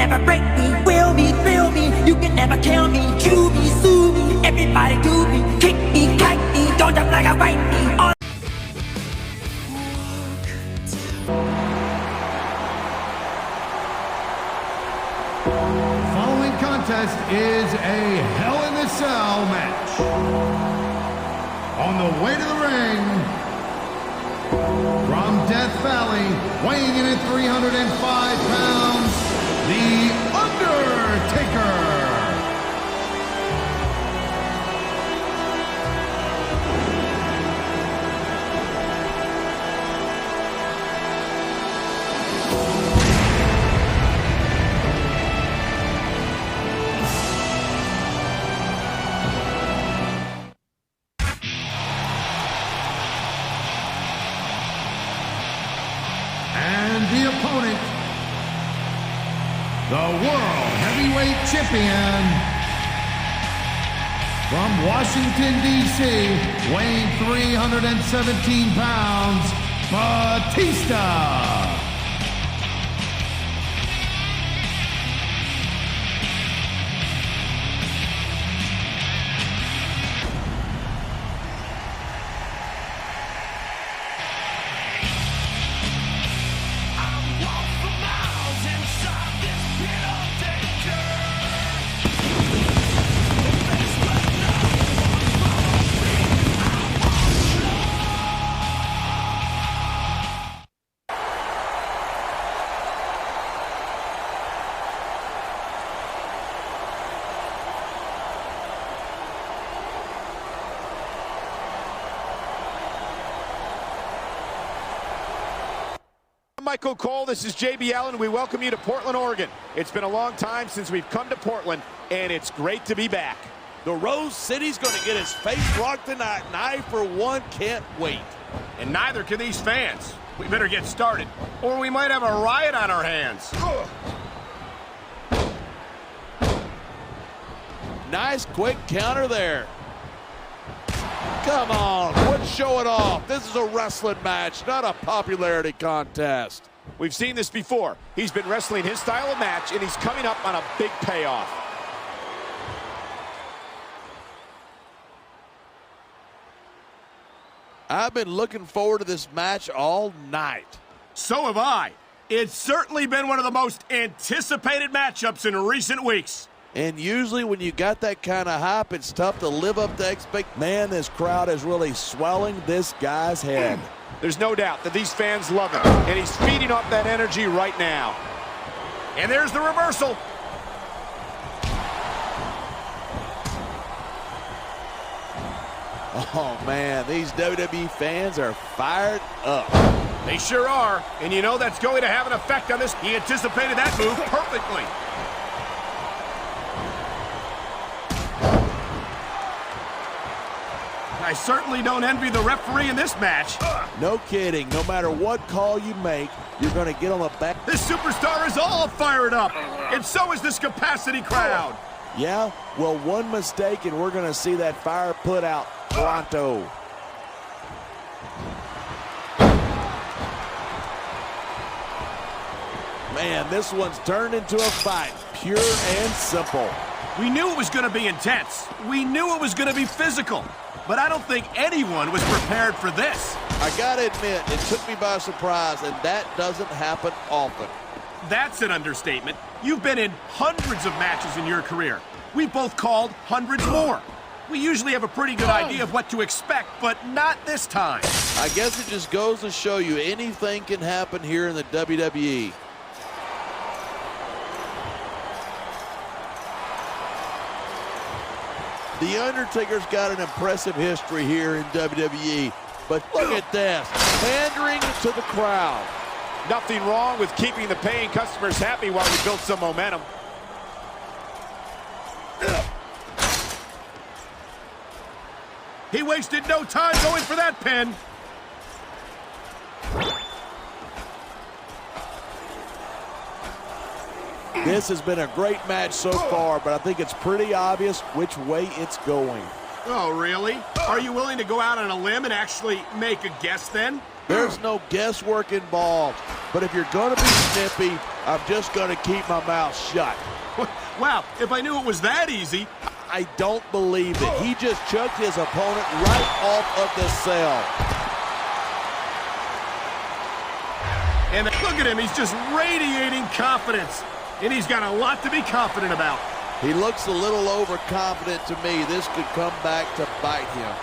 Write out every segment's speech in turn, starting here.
never break me, will me, thrill me. You can never kill me, chew me, sue me. Everybody do me, kick me, kite me. Don't jump like a bite me. Following contest is a Hell in a Cell match. On the way to the ring, from Death Valley, weighing in at 305 pounds, The Undertaker. The opponent, the World Heavyweight Champion, from Washington, D.C., weighing 317 pounds, Batista. Michael Cole, this is JB Allen. We welcome you to Portland, Oregon. It's been a long time since we've come to Portland, and it's great to be back. The Rose City's going to get his face rocked tonight, and I, for one, can't wait. And neither can these fans. We better get started, or we might have a riot on our hands. Nice quick counter there. Come on, quit showing off. This is a wrestling match, not a popularity contest. We've seen this before. He's been wrestling his style of match, and he's coming up on a big payoff. I've been looking forward to this match all night. So have I. It's certainly been one of the most anticipated matchups in recent weeks. And usually when you got that kind of hype, it's tough to live up to expect. Man, this crowd is really swelling this guy's head. There's no doubt that these fans love him, and he's feeding off that energy right now. And there's the reversal. Oh, man, these WWE fans are fired up. They sure are, and you know that's going to have an effect on this. He anticipated that move perfectly. I certainly don't envy the referee in this match. No kidding. No matter what call you make, you're going to get on the back. This superstar is all fired up, and so is this capacity crowd. Yeah? Well, one mistake, and we're going to see that fire put out pronto. Man, this one's turned into a fight, pure and simple. We knew it was going to be intense. We knew it was going to be physical. But I don't think anyone was prepared for this. I gotta admit, it took me by surprise, and that doesn't happen often. That's an understatement. You've been in hundreds of matches in your career. We've both called hundreds more. We usually have a pretty good idea of what to expect, but not this time. I guess it just goes to show you anything can happen here in the WWE. The Undertaker's got an impressive history here in WWE, but look at this, pandering to the crowd. Nothing wrong with keeping the paying customers happy while we build some momentum. He wasted no time going for that pin. This has been a great match so far, but I think it's pretty obvious which way it's going. Oh, really? Are you willing to go out on a limb and actually make a guess then? There's no guesswork involved, but if you're going to be snippy, I'm just going to keep my mouth shut. Wow, if I knew it was that easy. I don't believe it. He just chucked his opponent right off of the cell. And look at him, he's just radiating confidence. And he's got a lot to be confident about. He looks a little overconfident to me. This could come back to bite him.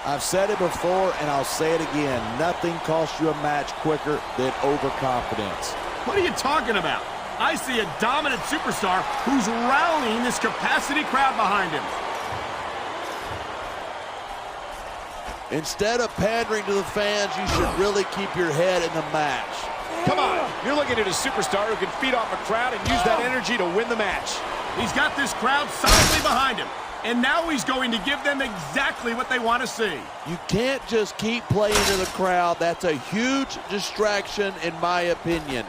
I've said it before, and I'll say it again. Nothing costs you a match quicker than overconfidence. What are you talking about? I see a dominant superstar who's rallying this capacity crowd behind him. Instead of pandering to the fans, you should really keep your head in the match. Come on, you're looking at a superstar who can feed off a crowd and use that energy to win the match. He's got this crowd solidly behind him, and now he's going to give them exactly what they want to see. You can't just keep playing to the crowd. That's a huge distraction, in my opinion.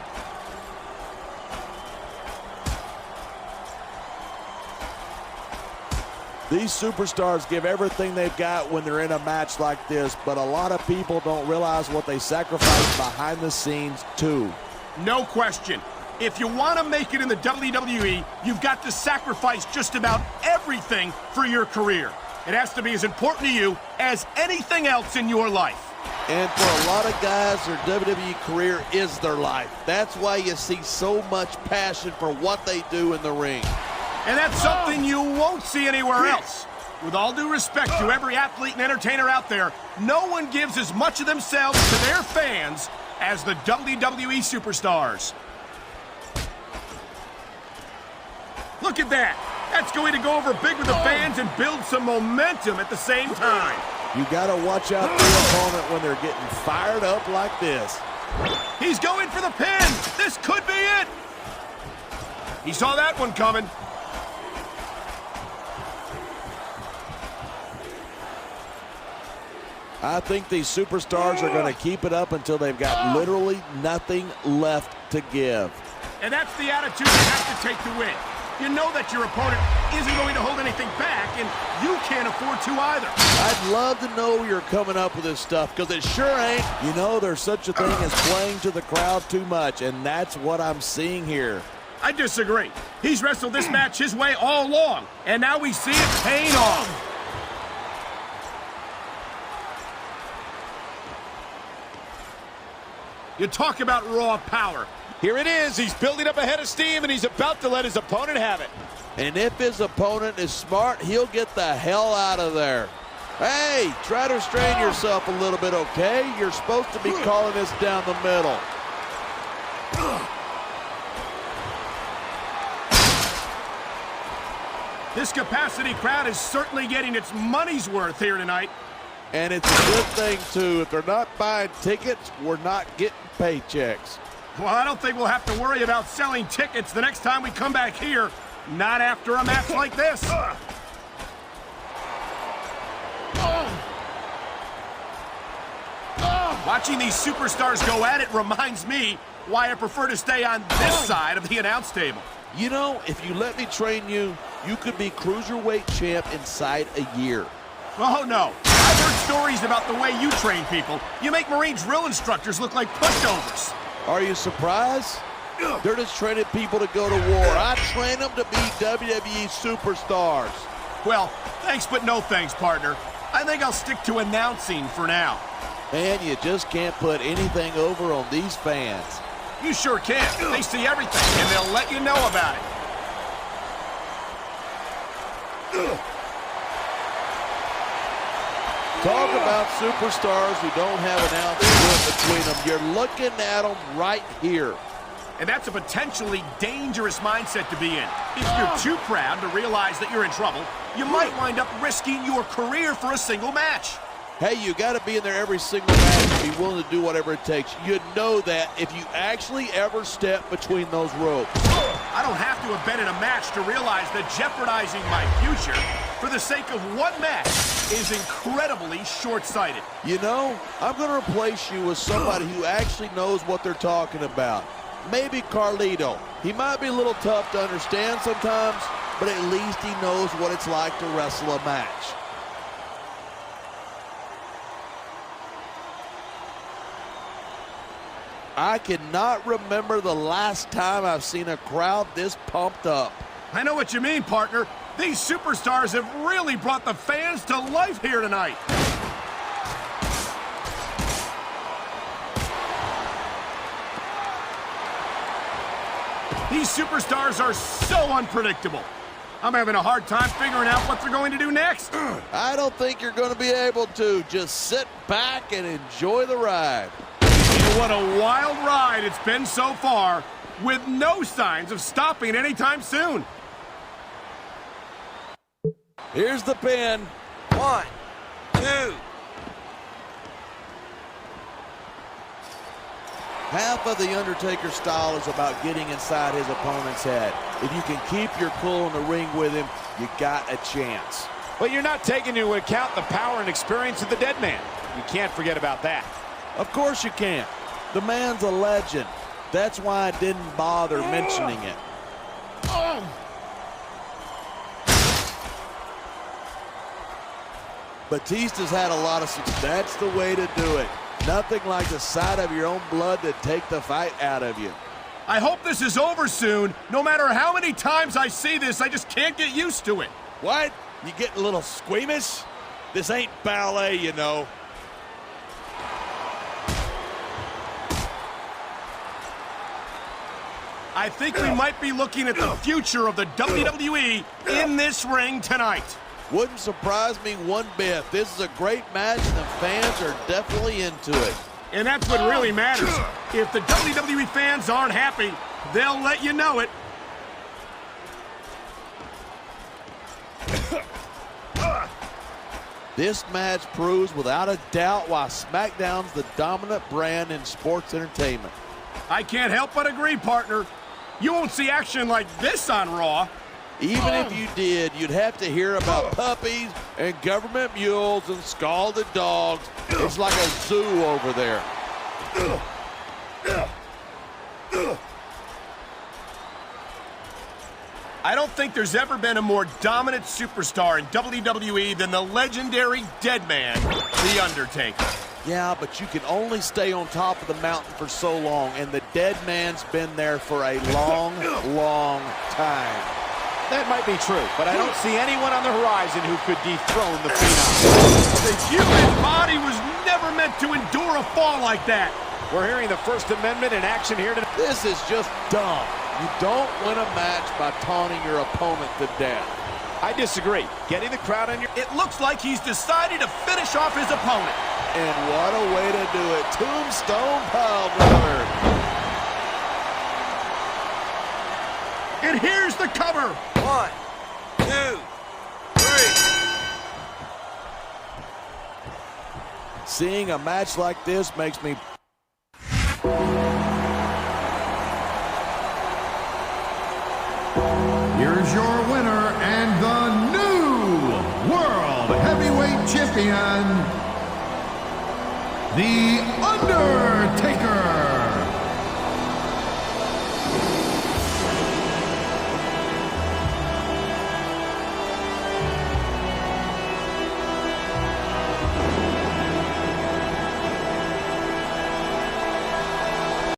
These superstars give everything they've got when they're in a match like this, but a lot of people don't realize what they sacrifice behind the scenes, too. No question. If you want to make it in the WWE, you've got to sacrifice just about everything for your career. It has to be as important to you as anything else in your life. And for a lot of guys, their WWE career is their life. That's why you see so much passion for what they do in the ring. And that's something you won't see anywhere else. With all due respect to every athlete and entertainer out there, no one gives as much of themselves to their fans as the WWE superstars. Look at that. That's going to go over big with the fans and build some momentum at the same time. You got to watch out for your opponent when they're getting fired up like this. He's going for the pin. This could be it. He saw that one coming. I think these superstars are going to keep it up until they've got literally nothing left to give. And that's the attitude you have to take to win. You know that your opponent isn't going to hold anything back, and you can't afford to either. I'd love to know you're coming up with this stuff, because it sure ain't. You know, there's such a thing as playing to the crowd too much, and that's what I'm seeing here. I disagree. He's wrestled this match his way all along, and now we see it paying off. You talk about raw power. Here it is. He's building up a head of steam, and he's about to let his opponent have it. And if his opponent is smart, he'll get the hell out of there. Hey, try to restrain yourself a little bit, okay? You're supposed to be calling this down the middle. This capacity crowd is certainly getting its money's worth here tonight. And it's a good thing, too. If they're not buying tickets, we're not getting paychecks. Well, I don't think we'll have to worry about selling tickets the next time we come back here. Not after a match like this. Watching these superstars go at it reminds me why I prefer to stay on this side of the announce table. You know, if you let me train you, you could be cruiserweight champ inside a year. Oh, no. I've heard stories about the way you train people. You make Marine drill instructors look like pushovers. Are you surprised? They're just training people to go to war. I train them to be WWE superstars. Well, thanks but no thanks, partner. I think I'll stick to announcing for now. Man, you just can't put anything over on these fans. You sure can. They see everything, and they'll let you know about it. Talk about superstars who don't have an ounce of wood between them. You're looking at them right here. And that's a potentially dangerous mindset to be in. If you're too proud to realize that you're in trouble, you might wind up risking your career for a single match. Hey, you got to be in there every single match and be willing to do whatever it takes. You know that if you actually ever step between those ropes. I don't have to have been in a match to realize that jeopardizing my future for the sake of one match is incredibly short-sighted. You know, I'm going to replace you with somebody who actually knows what they're talking about. Maybe Carlito. He might be a little tough to understand sometimes, but at least he knows what it's like to wrestle a match. I cannot remember the last time I've seen a crowd this pumped up. I know what you mean, partner. These superstars have really brought the fans to life here tonight. These superstars are so unpredictable. I'm having a hard time figuring out what they're going to do next. I don't think you're going to be able to. Just sit back and enjoy the ride. What a wild ride it's been so far, with no signs of stopping anytime soon. Here's the pin. 1, 2. Half of The Undertaker's style is about getting inside his opponent's head. If you can keep your cool in the ring with him, you got a chance. But you're not taking into account the power and experience of the dead man. You can't forget about that. Of course you can't. The man's a legend. That's why I didn't bother mentioning it. Batista's had a lot of success. That's the way to do it. Nothing like the sight of your own blood to take the fight out of you. I hope this is over soon. No matter how many times I see this, I just can't get used to it. What? You getting a little squeamish? This ain't ballet, you know. I think we might be looking at the future of the WWE in this ring tonight. Wouldn't surprise me one bit. This is a great match, and the fans are definitely into it. And that's what really matters. If the WWE fans aren't happy, they'll let you know it. This match proves without a doubt why SmackDown's the dominant brand in sports entertainment. I can't help but agree, partner. You won't see action like this on Raw. Even if you did, you'd have to hear about puppies and government mules and scalded dogs. It's like a zoo over there. I don't think there's ever been a more dominant superstar in WWE than the legendary Dead Man, The Undertaker. Yeah, but you can only stay on top of the mountain for so long, and the Dead Man's been there for a long, long time. That might be true, but I don't see anyone on the horizon who could dethrone the Phenom. The human body was never meant to endure a fall like that. We're hearing the First Amendment in action here tonight. This is just dumb. You don't win a match by taunting your opponent to death. I disagree. Getting the crowd on your... It looks like he's decided to finish off his opponent. And what a way to do it. Tombstone piledriver. And here's the cover. 1, 2, 3. Seeing a match like this makes me... Here's your winner and the new World Heavyweight Champion, The Undertaker.